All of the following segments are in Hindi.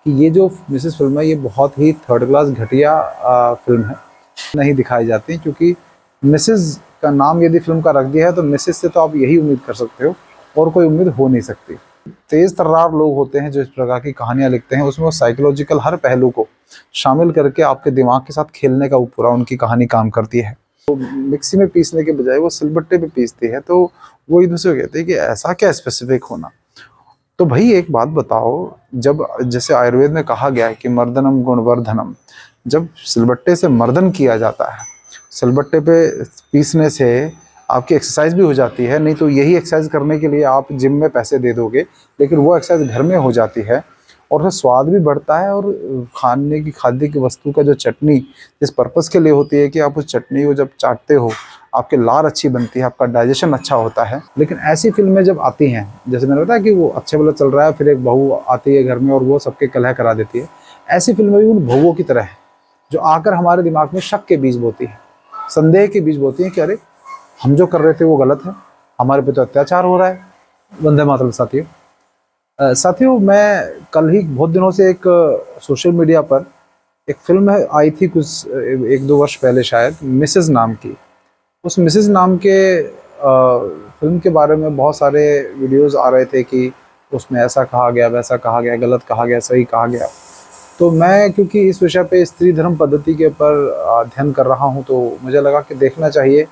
कि ये जो मिसेस फिल्म है ये बहुत ही थर्ड क्लास घटिया फिल्म है, नहीं दिखाई जाती क्योंकि मिसेस का नाम यदि फिल्म का रख दिया है तो मिसेस से तो आप यही उम्मीद कर सकते हो और कोई उम्मीद हो नहीं सकती। तेज तर्रार लोग होते हैं जो इस प्रकार की कहानियां लिखते हैं, उसमें वो साइकोलॉजिकल हर पहलू को शामिल करके आपके दिमाग के साथ खेलने का वो पूरा उनकी कहानी काम करती है। तो मिक्सी में पीसने के बजाय वो सिलबट्टे पे पीसती है, तो वो एक दूसरे को कहते हैं कि ऐसा क्या स्पेसिफिक होना। तो भाई एक बात बताओ, जब जैसे आयुर्वेद में कहा गया है कि मर्दनम गुणवर्धनम, जब सिलबट्टे से मर्दन किया जाता है, सिलबट्टे पे पीसने से आपकी एक्सरसाइज भी हो जाती है। नहीं तो यही एक्सरसाइज करने के लिए आप जिम में पैसे दे दोगे, लेकिन वो एक्सरसाइज घर में हो जाती है और उसमें स्वाद भी बढ़ता है। और खाने की खाद्य की वस्तु का जो चटनी जिस पर्पज़ के लिए होती है कि आप उस चटनी को जब चाटते हो आपके लार अच्छी बनती है, आपका डाइजेशन अच्छा होता है। लेकिन ऐसी फिल्में जब आती हैं, जैसे मैंने बताया कि वो अच्छे वाला चल रहा है, फिर एक बहू आती है घर में और वो सबके कलह करा देती है, ऐसी फिल्में भी उन बहुओं की तरह है जो आकर हमारे दिमाग में शक के बीज बोती है, संदेह के बीज बोती है कि अरे हम जो कर रहे थे वो गलत है, हमारे पे तो अत्याचार हो रहा है। वंदे मातरम साथियों। साथियों, मैं कल ही बहुत दिनों से एक सोशल मीडिया पर एक फिल्म आई थी कुछ 1-2 वर्ष पहले शायद, मिसेज नाम की। उस मिसेज नाम के फिल्म के बारे में बहुत सारे वीडियोस आ रहे थे कि उसमें ऐसा कहा गया, वैसा कहा गया, गलत कहा गया, सही कहा गया। तो मैं क्योंकि इस विषय पे स्त्री धर्म पद्धति के ऊपर अध्ययन कर रहा हूँ, तो मुझे लगा कि देखना चाहिए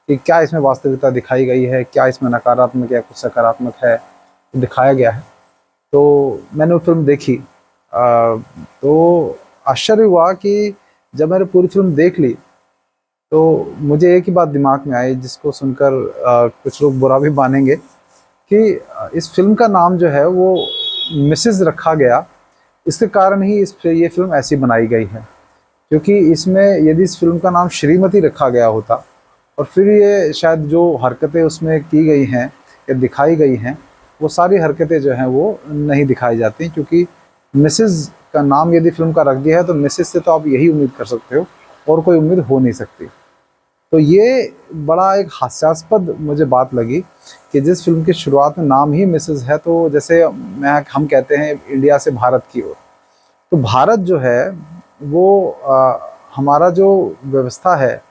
कि क्या इसमें वास्तविकता दिखाई गई है, क्या इसमें नकारात्मक या कुछ सकारात्मक है दिखाया गया है। तो मैंने वो फिल्म देखी। तो आश्चर्य हुआ कि जब मैंने पूरी फिल्म देख ली तो मुझे एक ही बात दिमाग में आई, जिसको सुनकर कुछ लोग बुरा भी मानेंगे, कि इस फिल्म का नाम जो है वो मिसेज रखा गया, इसके कारण ही ये फिल्म ऐसी बनाई गई है। क्योंकि इसमें यदि इस फिल्म का नाम श्रीमती रखा गया होता और फिर ये शायद जो हरकतें उसमें की गई हैं या दिखाई गई हैं, वो सारी हरकतें जो हैं वो नहीं दिखाई जाती। क्योंकि मिसेज का नाम यदि फिल्म का रख दिया है तो मिसेज से तो आप यही उम्मीद कर सकते हो और कोई उम्मीद हो नहीं सकती। तो ये बड़ा एक हास्यास्पद मुझे बात लगी कि जिस फिल्म की शुरुआत में नाम ही मिसेज है, तो जैसे हम कहते हैं इंडिया से भारत की ओर, तो भारत जो है वो हमारा जो व्यवस्था है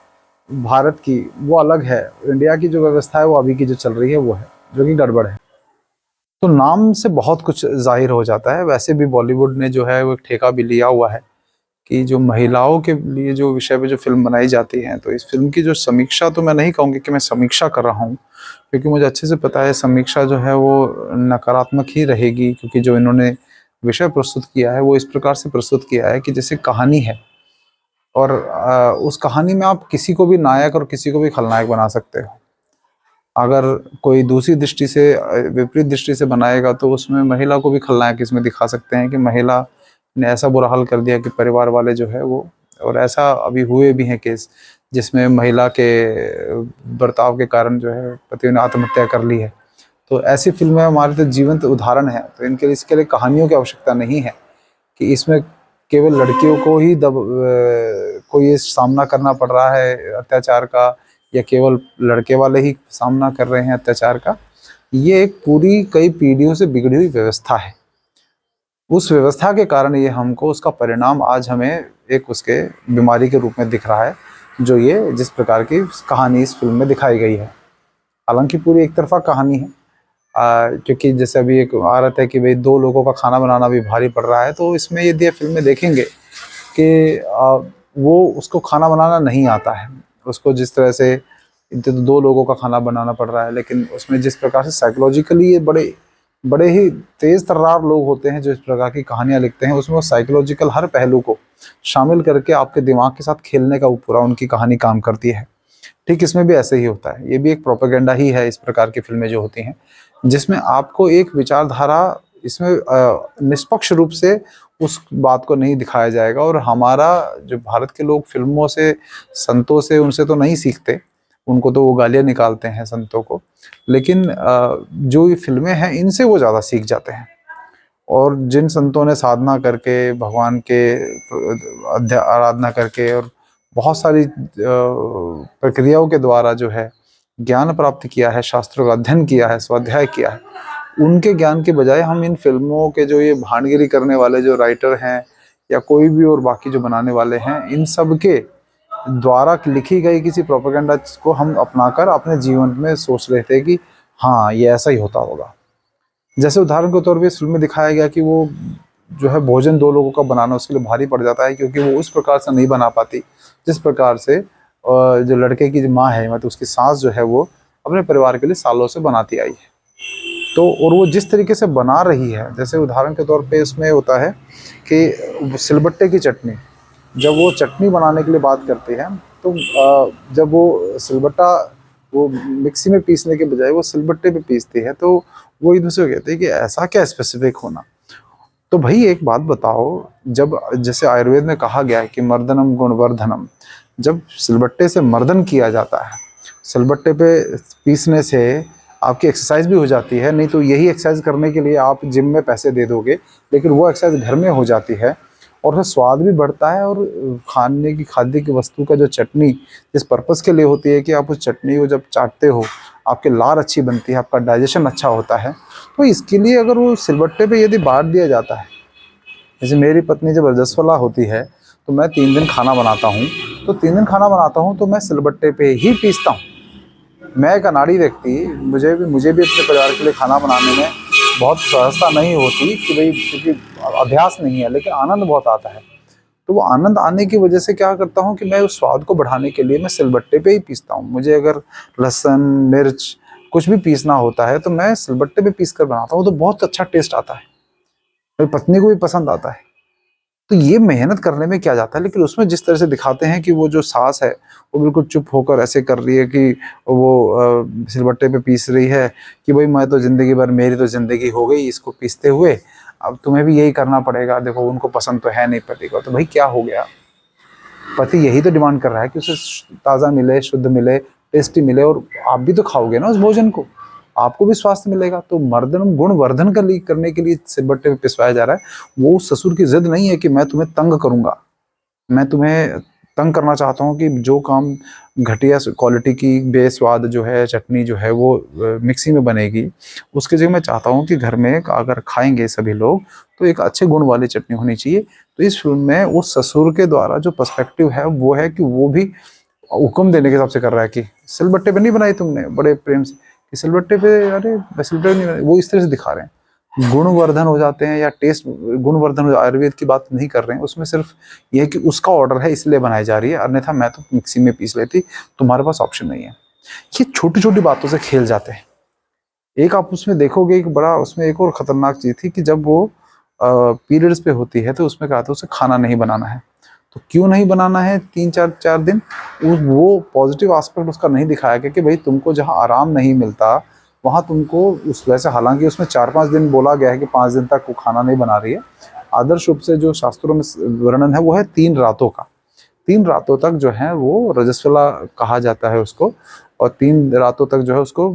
भारत की वो अलग है, इंडिया की जो व्यवस्था है वो अभी की जो चल रही है वो है, जो कि गड़बड़ है। तो नाम से बहुत कुछ जाहिर हो जाता है। वैसे भी बॉलीवुड ने जो है वो एक ठेका भी लिया हुआ है कि जो महिलाओं के लिए जो विषय पे जो फिल्म बनाई जाती है, तो इस फिल्म की जो समीक्षा, तो मैं नहीं कहूँगी कि मैं समीक्षा कर रहा हूँ, क्योंकि मुझे अच्छे से पता है समीक्षा जो है वो नकारात्मक ही रहेगी। क्योंकि जो इन्होंने विषय प्रस्तुत किया है वो इस प्रकार से प्रस्तुत किया है कि जैसे कहानी है और उस कहानी में आप किसी को भी नायक और किसी को भी खलनायक बना सकते हो। अगर कोई दूसरी दृष्टि से विपरीत दृष्टि से बनाएगा तो उसमें महिला को भी खलनायक इसमें दिखा सकते हैं कि महिला ने ऐसा बुरा हाल कर दिया कि परिवार वाले जो है वो, और ऐसा अभी हुए भी हैं केस जिसमें महिला के बर्ताव के कारण जो है पति ने आत्महत्या कर ली है। तो ऐसी फिल्में हमारे तो जीवंत उदाहरण है। तो इनके लिए इसके लिए कहानियों की आवश्यकता नहीं है कि इसमें केवल लड़कियों को ही को ये सामना करना पड़ रहा है अत्याचार का, या केवल लड़के वाले ही सामना कर रहे हैं अत्याचार का। ये एक पूरी कई पीढ़ियों से बिगड़ी हुई व्यवस्था है। उस व्यवस्था के कारण ये हमको उसका परिणाम आज हमें एक उसके बीमारी के रूप में दिख रहा है, जो ये जिस प्रकार की कहानी इस फिल्म में दिखाई गई है। हालांकि पूरी एक तरफा कहानी है, क्योंकि जैसे अभी एक आ रहा था कि भाई 2 लोगों का खाना बनाना भी भारी पड़ रहा है, तो इसमें यदि आप फिल्म में देखेंगे कि वो उसको खाना बनाना नहीं आता है, उसको जिस तरह से 2 लोगों का खाना बनाना पड़ रहा है, लेकिन उसमें जिस प्रकार से साइकोलॉजिकली ये बड़े बड़े ही तेज तर्रार लोग होते हैं जो इस प्रकार की कहानियां लिखते हैं, उसमें वो साइकोलॉजिकल हर पहलू को शामिल करके आपके दिमाग के साथ खेलने का वो पूरा उनकी कहानी काम करती है। ठीक इसमें भी ऐसे ही होता है, ये भी एक प्रोपेगेंडा ही है। इस प्रकार की फिल्में जो होती हैं जिसमें आपको एक विचारधारा, इसमें निष्पक्ष रूप से उस बात को नहीं दिखाया जाएगा। और हमारा जो भारत के लोग फिल्मों से, संतों से, उनसे तो नहीं सीखते, उनको तो वो गालियाँ निकालते हैं संतों को, लेकिन जो ये फिल्में हैं इनसे वो ज़्यादा सीख जाते हैं। और जिन संतों ने साधना करके भगवान के आराधना करके और बहुत सारी प्रक्रियाओं के द्वारा जो है ज्ञान प्राप्त किया है, शास्त्रों का अध्ययन किया है, स्वाध्याय किया है, उनके ज्ञान के बजाय हम इन फिल्मों के जो ये भांडगिरी करने वाले जो राइटर हैं या कोई भी और बाकी जो बनाने वाले हैं, इन सब के द्वारा लिखी गई किसी प्रोपेगेंडा को हम अपनाकर अपने जीवन में सोच रहे थे कि हाँ ये ऐसा ही होता होगा। जैसे उदाहरण के तौर पे इस फिल्म में दिखाया गया कि वो जो है भोजन 2 लोगों का बनाना उसके लिए भारी पड़ जाता है, क्योंकि वो उस प्रकार से नहीं बना पाती जिस प्रकार से जो लड़के की जो माँ है, मतलब उसकी सास जो है, वो अपने परिवार के लिए सालों से बनाती आई है। तो और वो जिस तरीके से बना रही है, जैसे उदाहरण के तौर पे इसमें होता है कि सिलबट्टे की चटनी, जब वो चटनी बनाने के लिए बात करते हैं तो जब वो सिलबट्टा वो मिक्सी में पीसने के बजाय वो सिलबट्टे पे पीसती है, तो वो एक दूसरे को कहते हैं कि ऐसा क्या स्पेसिफिक होना। तो भाई एक बात बताओ, जब जैसे आयुर्वेद में कहा गया है कि मर्दनम गुणवर्धनम, जब सिलबट्टे से मर्दन किया जाता है, सिलबट्टे पे पीसने से आपकी एक्सरसाइज भी हो जाती है। नहीं तो यही एक्सरसाइज करने के लिए आप जिम में पैसे दे दोगे, लेकिन वो एक्सरसाइज घर में हो जाती है और उसका स्वाद भी बढ़ता है। और खाने की खाद्य की वस्तु का जो चटनी जिस पर्पज़ के लिए होती है कि आप उस चटनी को जब चाटते हो आपकी लार अच्छी बनती है, आपका डाइजेशन अच्छा होता है। तो इसके लिए अगर वो सिलबट्टे पे यदि बांट दिया जाता है, जैसे मेरी पत्नी जब रजस्वला होती है तो मैं 3 दिन खाना बनाता हूँ, तो 3 दिन खाना बनाता हूँ तो मैं सिलबट्टे पे ही पीसता हूँ। मैं एक अनाड़ी व्यक्ति, मुझे भी अपने परिवार के लिए खाना बनाने में बहुत सहजता नहीं होती कि भाई, क्योंकि अभ्यास नहीं है, लेकिन आनंद बहुत आता है। तो वो आनंद आने की वजह से क्या करता हूँ कि मैं उस स्वाद को बढ़ाने के लिए मैं सिलबट्टे पे ही पीसता हूँ। मुझे अगर लहसुन मिर्च कुछ भी पीसना होता है तो मैं सिलबट्टे पे पीस कर बनाता हूँ, तो बहुत अच्छा टेस्ट आता है, मेरी पत्नी को भी पसंद आता है। तो ये मेहनत करने में क्या जाता है, लेकिन उसमें जिस तरह से दिखाते हैं कि वो जो सास है वो बिल्कुल चुप होकर ऐसे कर रही है कि वो सिलबट्टे पे पीस रही है कि भाई मैं तो ज़िंदगी भर, मेरी तो ज़िंदगी हो गई इसको पीसते हुए, अब तुम्हें भी यही करना पड़ेगा, देखो उनको पसंद तो है नहीं पति को। तो भाई क्या हो गया, पति यही तो डिमांड कर रहा है कि उसे ताज़ा मिले, शुद्ध मिले, टेस्टी मिले, और आप भी तो खाओगे ना उस भोजन को, आपको भी स्वास्थ्य मिलेगा। तो मर्दन गुणवर्धन करने के लिए सिलबट्टे पे पिसवाया जा रहा है। वो ससुर की जिद नहीं है कि मैं तुम्हें तंग करूंगा, मैं तुम्हें तंग करना चाहता हूँ कि जो काम घटिया क्वालिटी की बेस्वाद जो है चटनी जो है वो मिक्सी में बनेगी, उसके जगह मैं चाहता हूँ कि घर में अगर खाएंगे सभी लोग तो एक अच्छे गुण वाली चटनी होनी चाहिए। तो इस फिल्म में वो ससुर के द्वारा जो पर्सपेक्टिव है वो है कि वो भी हुक्म देने के हिसाब से कर रहा है कि सिलबट्टे पे नहीं बनाई तुमने बड़े प्रेम से, कि सिलबट्टे पे, अरे सिलबट्टे पे नहीं बनाई, वो इस तरह से दिखा रहे हैं। गुणवर्धन हो जाते हैं या टेस्ट गुणवर्धन, आयुर्वेद की बात नहीं कर रहे हैं उसमें, सिर्फ ये है कि उसका ऑर्डर है इसलिए बनाई जा रही है, अन्यथा मैं तो मिक्सी में पीस लेती, तुम्हारे पास ऑप्शन नहीं है। ये छोटी छोटी बातों से खेल जाते हैं। एक आप उसमें देखोगे, एक बड़ा उसमें एक और खतरनाक चीज थी कि जब वो पीरियड्स पे होती है तो उसमें कहा था उसे खाना नहीं बनाना है। तो क्यों नहीं बनाना है 3-4 दिन, वो पॉजिटिव एस्पेक्ट उसका नहीं दिखाया गया कि भाई तुमको जहाँ आराम नहीं मिलता वहाँ तुमको उस वैसे, हालांकि उसमें 4-5 दिन बोला गया है कि 5 दिन तक वो खाना नहीं बना रही है। आदर्श रूप से जो शास्त्रों में वर्णन है वो है 3 रातों का। 3 रातों तक जो है वो रजस्वला कहा जाता है उसको, और 3 रातों तक जो है उसको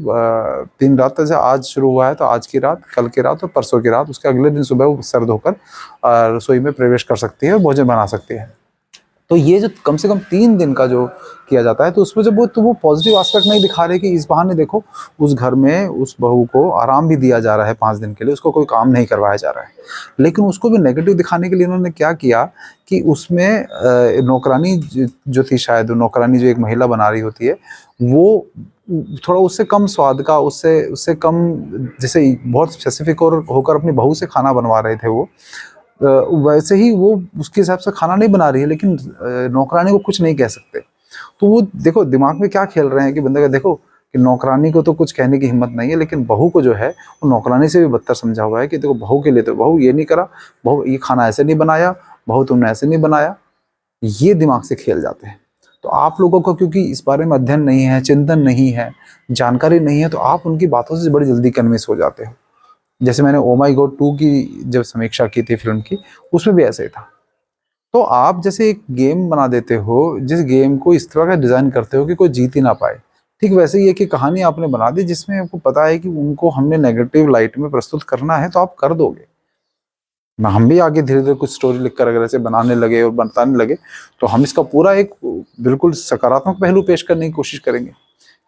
3 रात जैसे आज शुरू हुआ है तो आज की रात, कल की रात और परसों की रात, उसके अगले दिन सुबह वो सर धोकर रसोई में प्रवेश कर सकती है, भोजन बना सकती है। तो ये जो कम से कम 3 दिन का जो किया जाता है, तो उसमें जब वो पॉजिटिव एस्पेक्ट नहीं दिखा रहे कि इस बहाने देखो उस घर में उस बहू को आराम भी दिया जा रहा है 5 दिन के लिए, उसको कोई काम नहीं करवाया जा रहा है। लेकिन उसको भी नेगेटिव दिखाने के लिए उन्होंने क्या किया कि उसमें नौकरानी जो थी, शायद नौकरानी जो एक महिला बना रही होती है, वो थोड़ा उससे कम स्वाद का, उससे उससे कम, जैसे बहुत स्पेसिफिक और होकर अपनी बहू से खाना बनवा रहे थे वो, वैसे ही वो उसके हिसाब से खाना नहीं बना रही है, लेकिन नौकरानी को कुछ नहीं कह सकते। तो वो देखो दिमाग में क्या खेल रहे हैं कि बंदे का देखो कि नौकरानी को तो कुछ कहने की हिम्मत नहीं है, लेकिन बहू को जो है वो नौकरानी से भी बदतर समझा हुआ है कि देखो बहू के लिए तो बहू ये नहीं करा, बहू ये खाना ऐसे नहीं बनाया, बहू तुमने ऐसे नहीं बनाया। ये दिमाग से खेल जाते हैं। तो आप लोगों को क्योंकि इस बारे में अध्ययन नहीं है, चिंतन नहीं है, जानकारी नहीं है, तो आप उनकी बातों से बड़ी जल्दी कन्विंस हो जाते हो। जैसे मैंने ओ माई गॉड 2 की जब समीक्षा की थी फिल्म की, उसमें भी ऐसे ही था। तो आप जैसे एक गेम बना देते हो, जिस गेम को इस तरह का डिजाइन करते हो कि कोई जीत ही ना पाए, ठीक वैसे ही है कि कहानी आपने बना दी जिसमें आपको पता है कि उनको हमने नेगेटिव लाइट में प्रस्तुत करना है, तो आप कर दोगे। हम भी आगे धीरे धीरे कुछ स्टोरी लिखकर अगर ऐसे बनाने लगे और बताने लगे, तो हम इसका पूरा एक बिल्कुल सकारात्मक पहलू पेश करने की कोशिश करेंगे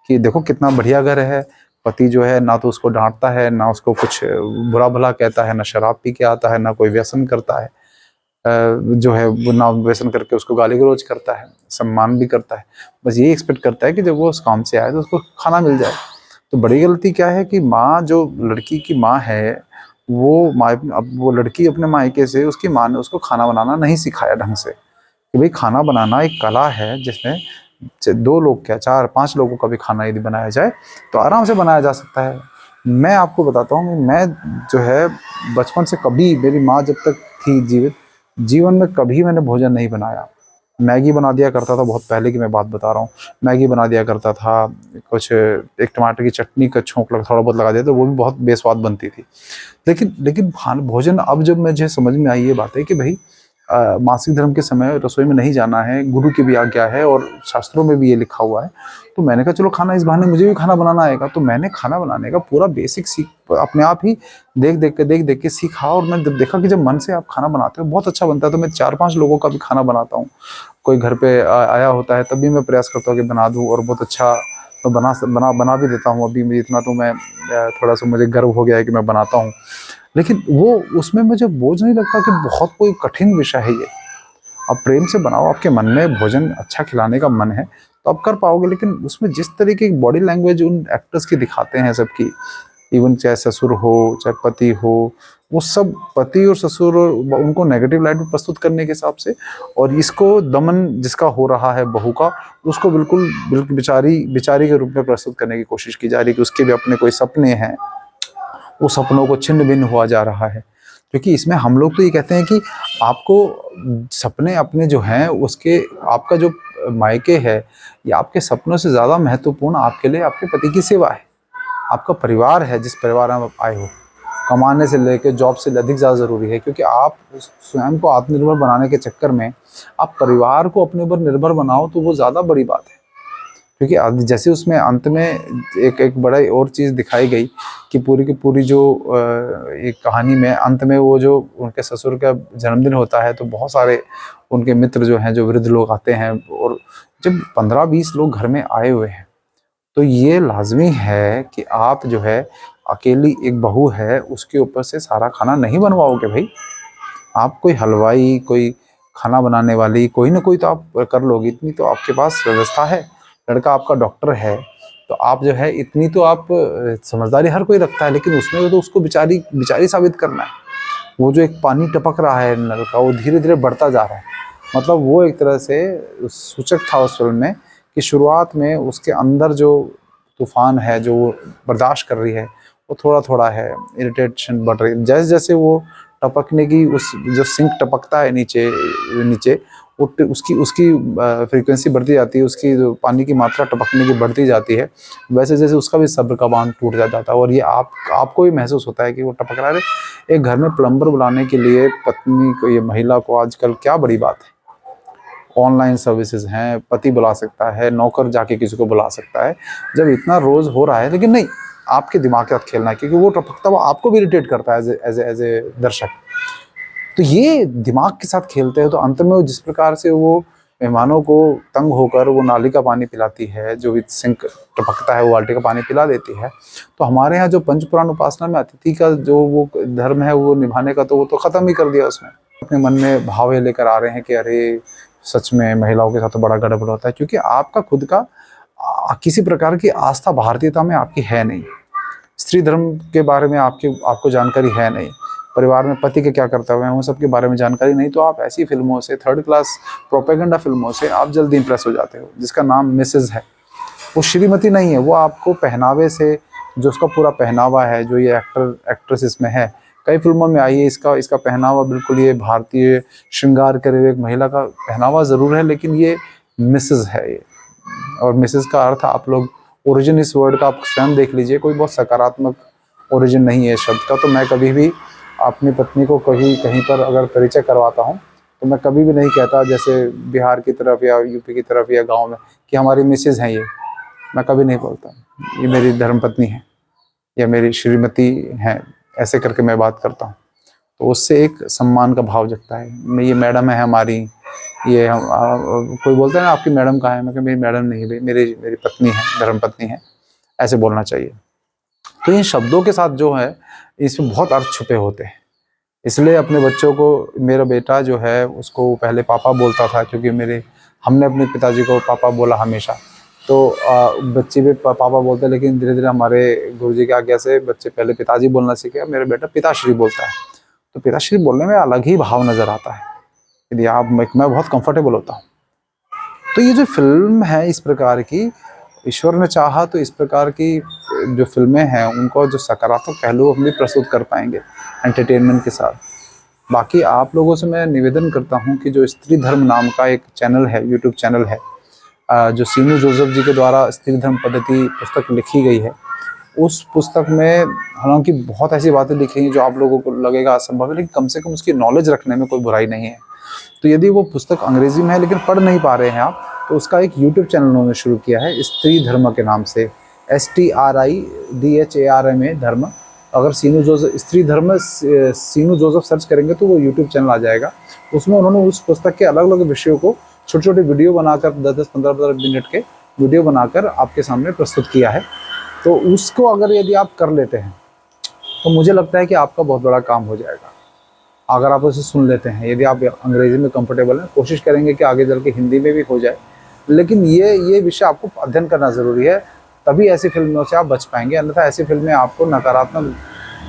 कि देखो कितना बढ़िया घर है, पति जो है ना तो उसको डांटता है, ना उसको कुछ बुरा भला कहता है, ना शराब पी के आता है, ना कोई व्यसन करता है, जो है वो ना व्यसन करके उसको गाली गलौज करता है, सम्मान भी करता है। बस ये एक्सपेक्ट करता है कि जब वो उस काम से आए तो उसको खाना मिल जाए। तो बड़ी गलती क्या है कि माँ, जो लड़की की माँ है, वो माँ, अब वो लड़की अपने मायके से उसकी माँ ने उसको खाना बनाना नहीं सिखाया ढंग से, कि भाई खाना बनाना एक कला है जिसमें 2 लोग क्या 4-5 लोगों का भी खाना यदि बनाया जाए तो आराम से बनाया जा सकता है। मैं आपको बताता हूँ कि मैं जो है बचपन से कभी, मेरी माँ जब तक थी जीवित, जीवन में कभी मैंने भोजन नहीं बनाया। मैगी बना दिया करता था, बहुत पहले की मैं बात बता रहा हूँ। मैगी बना दिया करता था, कुछ एक टमाटर की चटनी का छोंक थोड़ा बहुत लगा दिया तो वो भी बहुत बेस्वाद बनती थी। लेकिन लेकिन खान भोजन, अब जब मुझे समझ में आई ये बात है कि भाई मासिक धर्म के समय रसोई में नहीं जाना है, गुरु की भी आज्ञा है और शास्त्रों में भी ये लिखा हुआ है। तो मैंने कहा चलो खाना, इस बहाने मुझे भी खाना बनाना आएगा। तो मैंने खाना बनाने का पूरा बेसिक सीख अपने आप ही देख देख के सीखा। और मैं जब देखा कि जब मन से आप खाना बनाते हो बहुत अच्छा बनता है, तो मैं 4-5 लोगों का भी खाना बनाता हूँ। कोई घर पे आया होता है तब भी मैं प्रयास करता हूँ कि बना दूँ, और बहुत अच्छा मैं बना भी देता हूँ। अभी मुझे इतना तो मैं थोड़ा सा मुझे गर्व हो गया है कि मैं बनाता हूँ। लेकिन वो उसमें मुझे बोझ नहीं लगता कि बहुत कोई कठिन विषय है ये। आप प्रेम से बनाओ, आपके मन में भोजन अच्छा खिलाने का मन है तो आप कर पाओगे। लेकिन उसमें जिस तरीके की बॉडी लैंग्वेज उन एक्टर्स की दिखाते हैं सबकी, इवन चाहे ससुर हो चाहे पति हो, वो सब पति और ससुर और उनको नेगेटिव लाइट में प्रस्तुत करने के हिसाब से, और इसको दमन जिसका हो रहा है बहू का, उसको बिल्कुल बिल्कुल बेचारी बेचारी के रूप में प्रस्तुत करने की कोशिश की जा रही है कि उसके भी अपने कोई सपने हैं, वो सपनों को छिन्न भिन्न हुआ जा रहा है। क्योंकि इसमें हम लोग तो ये कहते हैं कि आपको सपने अपने जो हैं उसके, आपका जो मायके है या आपके सपनों से ज़्यादा महत्वपूर्ण आपके लिए आपके पति की सेवा है, आपका परिवार है, जिस परिवार में आप आए हो। कमाने से लेकर जॉब से अधिक ज़्यादा ज़रूरी है, क्योंकि आप स्वयं को आत्मनिर्भर बनाने के चक्कर में आप परिवार को अपने ऊपर निर्भर बनाओ तो वो ज़्यादा बड़ी बात है। क्योंकि जैसे उसमें अंत में एक एक बड़ा और चीज़ दिखाई गई कि पूरी की पूरी जो एक कहानी में अंत में वो जो उनके ससुर का जन्मदिन होता है तो बहुत सारे उनके मित्र जो हैं, जो वृद्ध लोग आते हैं, और जब 15-20 लोग घर में आए हुए हैं तो ये लाजमी है कि आप जो है, अकेली एक बहू है उसके ऊपर से सारा खाना नहीं बनवाओगे भाई। आप कोई हलवाई, कोई खाना बनाने वाली, कोई ना कोई तो आप कर लोगे, इतनी तो आपके पास व्यवस्था है। लड़का आपका डॉक्टर है तो आप जो है इतनी तो आप समझदारी हर कोई रखता है, लेकिन उसमें तो उसको बेचारी बेचारी साबित करना है। वो जो एक पानी टपक रहा है नल का, वो धीरे धीरे बढ़ता जा रहा है। मतलब वो एक तरह से सूचक था उस फिल्म में कि शुरुआत में उसके अंदर जो तूफान है जो वो बर्दाश्त कर रही है वो थोड़ा थोड़ा है, इरिटेशन बढ़ रही है। जैसे जैसे वो टपकने की, उस जो सिंक टपकता है नीचे नीचे, उसकी उसकी फ्रीक्वेंसी बढ़ती जाती है, उसकी जो पानी की मात्रा टपकने की बढ़ती जाती है, वैसे जैसे उसका भी सब्र का बांध टूट जाता है। और ये आपको भी महसूस होता है कि वो टपक रहा है। एक घर में प्लम्बर बुलाने के लिए पत्नी को, ये महिला को आजकल क्या बड़ी बात है, ऑनलाइन सर्विसेज हैं, पति बुला सकता है, नौकर जाके किसी को बुला सकता है। जब इतना रोज हो रहा है, लेकिन नहीं, आपके दिमाग के साथ खेलना है, क्योंकि वो टपकता हुआ आपको भी इरिटेट करता है एज ए दर्शक। तो ये दिमाग के साथ खेलते हैं तो अंत में वो जिस प्रकार से वो मेहमानों को तंग होकर वो नाली का पानी पिलाती है, जो भी सिंक टपकता है वो बाल्टी का पानी पिला देती है। तो हमारे यहाँ जो पंचपुराण उपासना में अतिथि का जो वो धर्म है वो निभाने का, तो वो तो खत्म ही कर दिया उसने। अपने मन में भाव ये लेकर आ रहे हैं कि अरे सच में महिलाओं के साथ तो बड़ा गड़बड़ होता है, क्योंकि आपका खुद का किसी प्रकार की आस्था भारतीयता में आपकी है नहीं। स्त्री धर्म के बारे में आपको जानकारी है नहीं, परिवार में पति के क्या कर्तव्य हैं उन सब के बारे में जानकारी नहीं, तो आप ऐसी फिल्मों से, थर्ड क्लास प्रोपेगेंडा फिल्मों से आप जल्दी इंप्रेस हो जाते हो, जिसका नाम मिसेज है। वो श्रीमती नहीं है, वो आपको पहनावे से, जो उसका पूरा पहनावा है, जो ये एक्ट्रेस इसमें है, कई फिल्मों में आई है, इसका इसका पहनावा बिल्कुल ये भारतीय श्रृंगार करे हुए एक महिला का पहनावा ज़रूर है, लेकिन ये मिसेज है ये। और मिसेज का अर्थ आप लोग, ओरिजिन इस वर्ड का आप स्वयं देख लीजिए, कोई बहुत सकारात्मक ओरिजिन नहीं है इस शब्द का। तो मैं कभी भी अपनी पत्नी को कहीं कहीं पर अगर परिचय करवाता हूँ तो मैं कभी भी नहीं कहता, जैसे बिहार की तरफ या यूपी की तरफ या गांव में, कि हमारी मिसेज हैं ये। मैं कभी नहीं बोलता, ये मेरी धर्मपत्नी है या मेरी श्रीमती हैं, ऐसे करके मैं बात करता हूँ। तो उससे एक सम्मान का भाव जगता है। ये मैडम है हमारी, ये हम कोई बोलता है ना आपकी मैडम कहाँ है, मैं कहा मेरी मैडम नहीं है, मेरी मेरी पत्नी है, धर्मपत्नी है, ऐसे बोलना चाहिए। तो इन शब्दों के साथ जो है इसमें बहुत अर्थ छुपे होते हैं। इसलिए अपने बच्चों को, मेरा बेटा जो है उसको पहले पापा बोलता था, क्योंकि हमने अपने पिताजी को पापा बोला हमेशा। तो बच्चे भी पापा बोलते हैं, लेकिन धीरे धीरे हमारे गुरुजी की आज्ञा से बच्चे पहले पिताजी बोलना सीखे। मेरा बेटा पिताश्री बोलता है। तो पिताश्री बोलने में अलग ही भाव नज़र आता है, यदि आप मैं बहुत कंफर्टेबल होता हूँ। तो ये जो फिल्म है इस प्रकार की, ईश्वर ने चाहा तो इस प्रकार की जो फिल्में हैं उनको जो सकारात्मक पहलू हम भी प्रस्तुत कर पाएंगे एंटरटेनमेंट के साथ। बाकी आप लोगों से मैं निवेदन करता हूं कि जो स्त्री धर्म नाम का एक चैनल है, यूट्यूब चैनल है, जो सीनू जोसेफ जी के द्वारा स्त्री धर्म पद्धति पुस्तक लिखी गई है, उस पुस्तक में हालांकि बहुत ऐसी बातें लिखी हैं जो आप लोगों को लगेगा असंभव है, लेकिन कम से कम उसकी नॉलेज रखने में कोई बुराई नहीं है। तो यदि वो पुस्तक अंग्रेजी में है लेकिन पढ़ नहीं पा रहे हैं आप, तो उसका एक यूट्यूब चैनल उन्होंने शुरू किया है स्त्री धर्म के नाम से, STRIDHARMA धर्म। अगर सीनू जोसेफ स्त्री धर्म सीनू जोसेफ सर्च करेंगे तो वो यूट्यूब चैनल आ जाएगा। उसमें उन्होंने उस पुस्तक के अलग अलग विषयों को छोटे छोटे वीडियो बनाकर 10-10, 15-15 मिनट के वीडियो बनाकर आपके सामने प्रस्तुत किया है। तो उसको अगर यदि आप कर लेते हैं तो मुझे लगता है कि आपका बहुत बड़ा काम हो जाएगा। अगर आप उसे सुन लेते हैं, यदि आप अंग्रेजी में कंफर्टेबल हैं, कोशिश करेंगे कि आगे चल के हिंदी में भी हो जाए, लेकिन ये विषय आपको अध्ययन करना ज़रूरी है, तभी ऐसी फिल्मों से आप बच पाएंगे। अन्यथा ऐसी फिल्में आपको नकारात्मक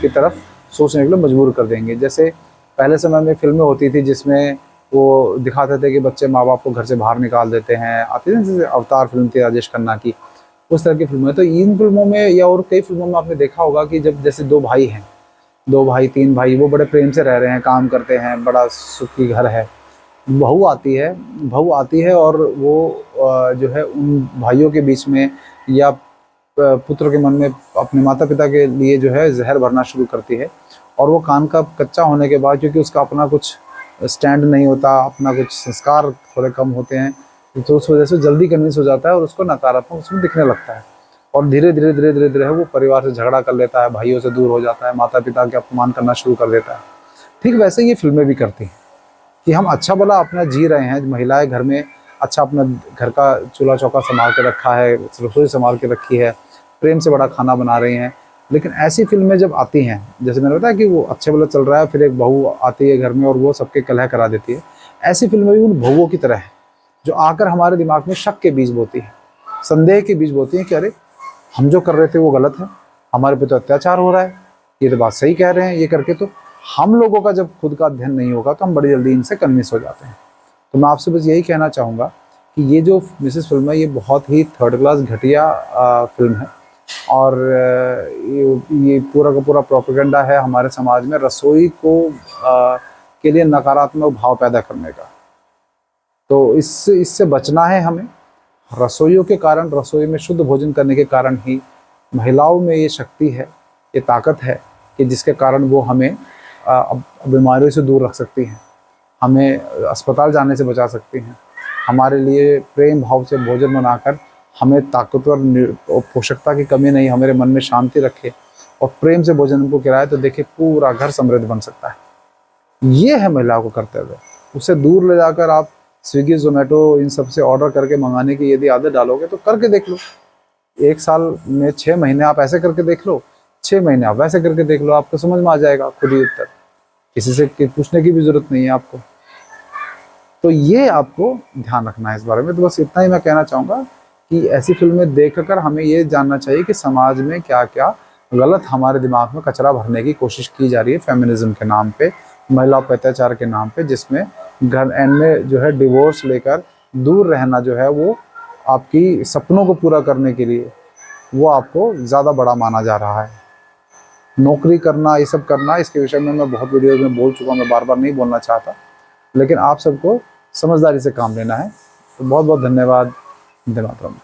की तरफ सोचने के लिए मजबूर कर देंगे। जैसे पहले समय में फिल्में होती थी जिसमें वो दिखाते थे कि बच्चे माँ बाप को घर से बाहर निकाल देते हैं, आती थी, जैसे अवतार फिल्म थी राजेश खन्ना की, उस तरह की फिल्में। तो इन फिल्मों में या और कई फिल्मों में आपने देखा होगा कि जब जैसे दो भाई हैं, 2 भाई 3 भाई, वो बड़े प्रेम से रह रहे हैं, काम करते हैं, बड़ा सुखी घर है, बहू आती है और वो जो है उन भाइयों के बीच में या पुत्र के मन में अपने माता पिता के लिए जो है जहर भरना शुरू करती है। और वो कान का कच्चा होने के बाद, क्योंकि उसका अपना कुछ स्टैंड नहीं होता, अपना कुछ संस्कार थोड़े कम होते हैं, तो उस वजह से जल्दी कन्विंस हो जाता है और उसको नकारात्मक उसमें दिखने लगता है। और धीरे धीरे वो परिवार से झगड़ा कर लेता है, भाइयों से दूर हो जाता है, माता पिता के अपमान करना शुरू कर देता है। ठीक वैसे ये फिल्में भी करती हैं कि हम अच्छा भला अपना जी रहे हैं, महिलाएं घर में अच्छा अपना घर का चूल्हा चौका संभाल के रखा है, रसोई संभाल के रखी है, प्रेम से बड़ा खाना बना रही हैं। लेकिन ऐसी फिल्में जब आती हैं, जैसे मैंने बताया कि वो अच्छे भला चल रहा है, फिर एक बहू आती है घर में और वो सबके कलह करा देती है। ऐसी फिल्में भी उन बहुओं की तरह है जो आकर हमारे दिमाग में शक के बीज बोती है, संदेह के बीज बोती है कि अरे हम जो कर रहे थे वो गलत है, हमारे पे तो अत्याचार हो रहा है, ये तो बात सही कह रहे हैं ये करके। तो हम लोगों का जब खुद का अध्ययन नहीं होगा तो हम बड़ी जल्दी इनसे कन्विंस हो जाते हैं। तो मैं आपसे बस यही कहना चाहूँगा कि ये जो मिसेस फिल्म है ये बहुत ही थर्ड क्लास घटिया फिल्म है, और ये पूरा का पूरा प्रोपेगेंडा है हमारे समाज में रसोई को के लिए नकारात्मक भाव पैदा करने का। तो इससे बचना है हमें। रसोइयों के कारण, रसोई में शुद्ध भोजन करने के कारण ही महिलाओं में ये शक्ति है, ये ताकत है कि जिसके कारण वो हमें बीमारियों से दूर रख सकती हैं, हमें अस्पताल जाने से बचा सकती हैं, हमारे लिए प्रेम भाव से भोजन बनाकर हमें ताकतवर पोषकता की कमी नहीं, हमारे मन में शांति रखे और प्रेम से भोजन हमको खिलाए, तो देखिए पूरा घर समृद्ध बन सकता है। ये है महिलाओं को कर्तव्य। उससे दूर ले जाकर आप स्विगी जोमेटो इन सब से ऑर्डर करके मंगाने की यदि आदत डालोगे तो करके देख लो, 1 साल में 6 महीने आप ऐसे करके देख लो, 6 महीने आप वैसे करके देख लो, आपको समझ में आ जाएगा खुद ही उत्तर, किसी से पूछने की भी जरूरत नहीं है आपको। तो ये आपको ध्यान रखना है इस बारे में। तो बस इतना ही मैं कहना चाहूँगा कि ऐसी फिल्में देखकर हमें ये जानना चाहिए कि समाज में क्या क्या गलत हमारे दिमाग में कचरा भरने की कोशिश की जा रही है फेमिनिज्म के नाम पे, महिलाओं पर अत्याचार के नाम पे, जिसमें घर एंड में जो है डिवोर्स लेकर दूर रहना जो है वो आपकी सपनों को पूरा करने के लिए वो आपको ज़्यादा बड़ा माना जा रहा है। नौकरी करना, ये सब करना, इसके विषय में मैं बहुत वीडियोज़ में बोल चुका हूँ, मैं बार बार नहीं बोलना चाहता, लेकिन आप सबको समझदारी से काम लेना है। तो बहुत बहुत धन्यवाद। वंदे मातरम।